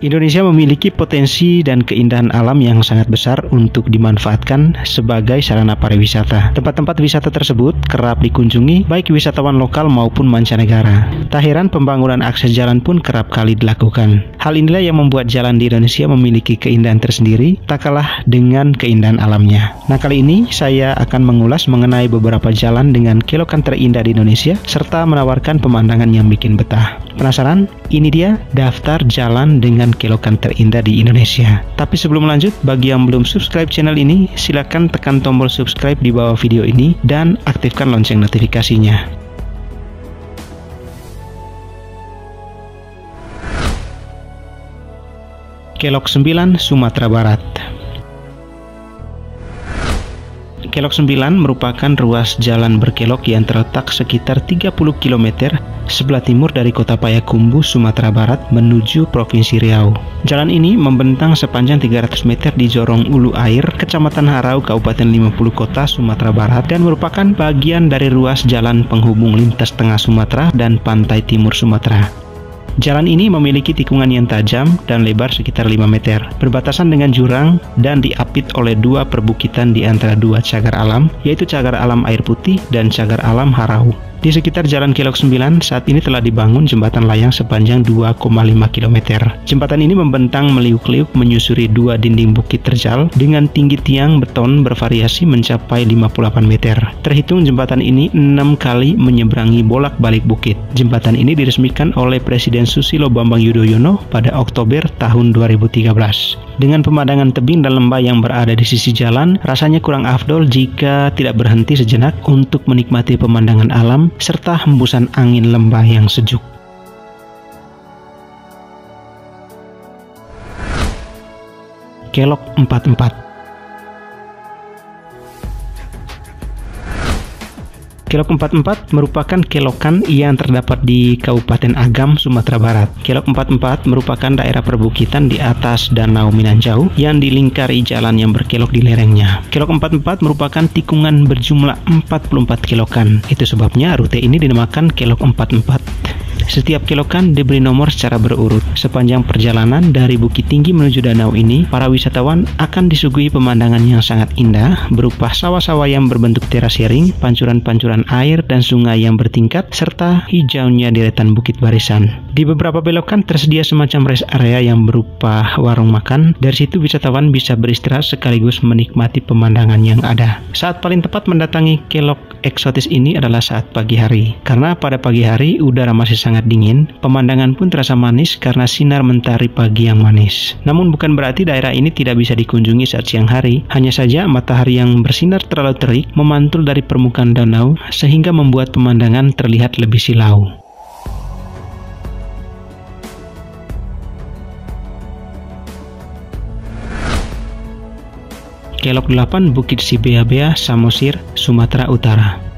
Indonesia memiliki potensi dan keindahan alam yang sangat besar untuk dimanfaatkan sebagai sarana pariwisata. Tempat-tempat wisata tersebut kerap dikunjungi baik wisatawan lokal maupun mancanegara. Tak heran pembangunan akses jalan pun kerap kali dilakukan. Hal inilah yang membuat jalan di Indonesia memiliki keindahan tersendiri, tak kalah dengan keindahan alamnya. Nah, kali ini saya akan mengulas mengenai beberapa jalan dengan kelokan terindah di Indonesia serta menawarkan pemandangan yang bikin betah. Penasaran? Ini dia daftar jalan dengan kelokan terindah di Indonesia. Tapi sebelum lanjut, bagi yang belum subscribe channel ini, silakan tekan tombol subscribe di bawah video ini dan aktifkan lonceng notifikasinya. Kelok 9, Sumatera Barat. Kelok 9 merupakan ruas jalan berkelok yang terletak sekitar 30 km sebelah timur dari kota Payakumbuh, Sumatera Barat menuju Provinsi Riau. Jalan ini membentang sepanjang 300 meter di Jorong Ulu Air, Kecamatan Harau, Kabupaten 50 Kota, Sumatera Barat, dan merupakan bagian dari ruas jalan penghubung lintas tengah Sumatera dan pantai timur Sumatera. Jalan ini memiliki tikungan yang tajam dan lebar sekitar 5 meter, berbatasan dengan jurang dan diapit oleh dua perbukitan di antara dua cagar alam, yaitu cagar alam Air Putih dan cagar alam Harau. Di sekitar Jalan Kelok 9 saat ini telah dibangun jembatan layang sepanjang 2,5 km. Jembatan ini membentang meliuk-liuk menyusuri dua dinding bukit terjal dengan tinggi tiang beton bervariasi mencapai 58 meter. Terhitung jembatan ini 6 kali menyeberangi bolak-balik bukit. Jembatan ini diresmikan oleh Presiden Susilo Bambang Yudhoyono pada Oktober tahun 2013. Dengan pemandangan tebing dan lembah yang berada di sisi jalan, rasanya kurang afdol jika tidak berhenti sejenak untuk menikmati pemandangan alam serta hembusan angin lembah yang sejuk. Kelok 44. Kelok 44 merupakan kelokan yang terdapat di Kabupaten Agam, Sumatera Barat. Kelok 44 merupakan daerah perbukitan di atas Danau Minanjau yang dilingkari jalan yang berkelok di lerengnya. Kelok 44 merupakan tikungan berjumlah 44 kelokan. Itu sebabnya rute ini dinamakan Kelok 44. Setiap kelokan diberi nomor secara berurut. Sepanjang perjalanan dari Bukit Tinggi menuju danau ini, para wisatawan akan disuguhi pemandangan yang sangat indah berupa sawah-sawah yang berbentuk terasering, pancuran-pancuran air dan sungai yang bertingkat, serta hijaunya deretan bukit barisan. Di beberapa belokan tersedia semacam rest area yang berupa warung makan. Dari situ wisatawan bisa beristirahat sekaligus menikmati pemandangan yang ada. Saat paling tepat mendatangi kelok eksotis ini adalah saat pagi hari. Karena pada pagi hari udara masih sangat dingin, pemandangan pun terasa manis karena sinar mentari pagi yang manis. Namun bukan berarti daerah ini tidak bisa dikunjungi saat siang hari. Hanya saja matahari yang bersinar terlalu terik memantul dari permukaan danau sehingga membuat pemandangan terlihat lebih silau. Kelok 8, Bukit Sibeabea, Samosir, Sumatera Utara.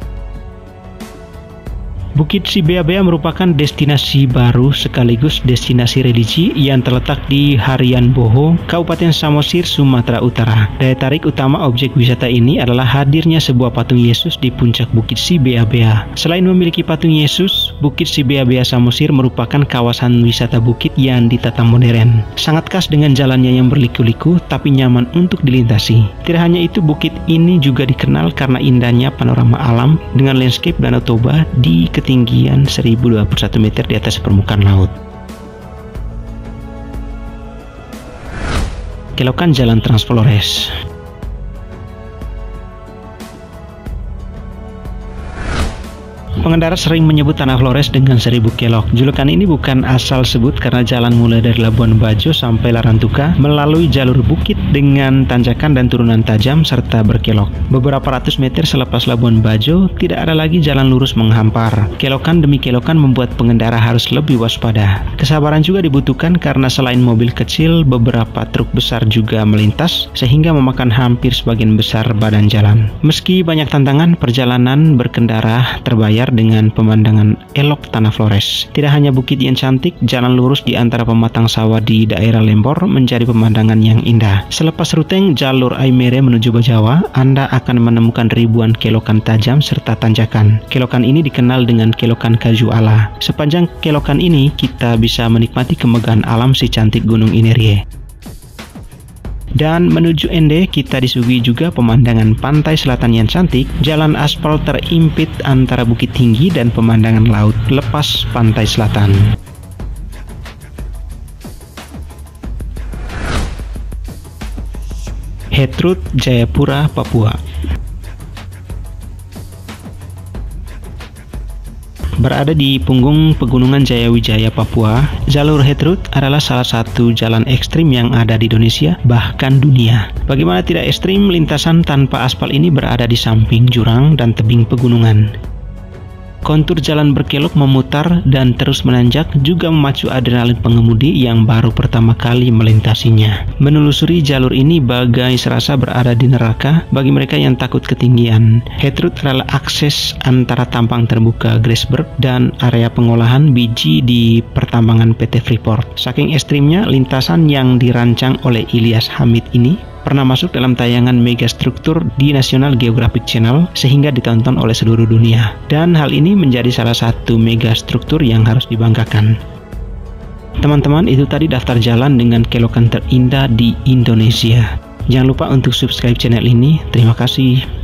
Bukit Sibeabea merupakan destinasi baru sekaligus destinasi religi yang terletak di Harian Boho, Kabupaten Samosir, Sumatera Utara. Daya tarik utama objek wisata ini adalah hadirnya sebuah patung Yesus di puncak Bukit Sibeabea. Selain memiliki patung Yesus, Bukit Sibeabea Samosir merupakan kawasan wisata bukit yang ditata modern. Sangat khas dengan jalannya yang berliku-liku tapi nyaman untuk dilintasi. Tidak hanya itu, bukit ini juga dikenal karena indahnya panorama alam dengan landscape Danau Toba di ketinggian 1021 meter di atas permukaan laut. Kelokan Jalan Trans Flores. Pengendara sering menyebut Tanah Flores dengan 1000 kelok. Julukan ini bukan asal sebut karena jalan mulai dari Labuan Bajo sampai Larantuka melalui jalur bukit dengan tanjakan dan turunan tajam serta berkelok. Beberapa ratus meter selepas Labuan Bajo, tidak ada lagi jalan lurus menghampar. Kelokan demi kelokan membuat pengendara harus lebih waspada. Kesabaran juga dibutuhkan karena selain mobil kecil, beberapa truk besar juga melintas sehingga memakan hampir sebagian besar badan jalan. Meski banyak tantangan, perjalanan berkendara terbayar dengan pemandangan elok tanah Flores. Tidak hanya bukit yang cantik, jalan lurus di antara pematang sawah di daerah Lembor menjadi pemandangan yang indah. Selepas ruteng jalur Aimere menuju Bajawa, Anda akan menemukan ribuan kelokan tajam serta tanjakan. Kelokan ini dikenal dengan kelokan Kaju Allah. Sepanjang kelokan ini, kita bisa menikmati kemegahan alam si cantik Gunung Inerie. Dan menuju Ende, kita disuguhi juga pemandangan pantai selatan yang cantik, jalan aspal terimpit antara bukit tinggi dan pemandangan laut lepas pantai selatan. Hetrut, Jayapura, Papua. Berada di punggung pegunungan Jayawijaya, Papua, jalur Hetrut adalah salah satu jalan ekstrim yang ada di Indonesia, bahkan dunia. Bagaimana tidak ekstrim, lintasan tanpa aspal ini berada di samping jurang dan tebing pegunungan. Kontur jalan berkelok memutar dan terus menanjak juga memacu adrenalin pengemudi yang baru pertama kali melintasinya. Menelusuri jalur ini bagai serasa berada di neraka bagi mereka yang takut ketinggian. Hetrut adalah akses antara tambang terbuka Grasberg dan area pengolahan biji di pertambangan PT Freeport. Saking ekstrimnya, lintasan yang dirancang oleh Ilyas Hamid ini pernah masuk dalam tayangan megastruktur di National Geographic Channel sehingga ditonton oleh seluruh dunia. Dan hal ini menjadi salah satu megastruktur yang harus dibanggakan. Teman-teman, itu tadi daftar jalan dengan kelokan terindah di Indonesia. Jangan lupa untuk subscribe channel ini. Terima kasih.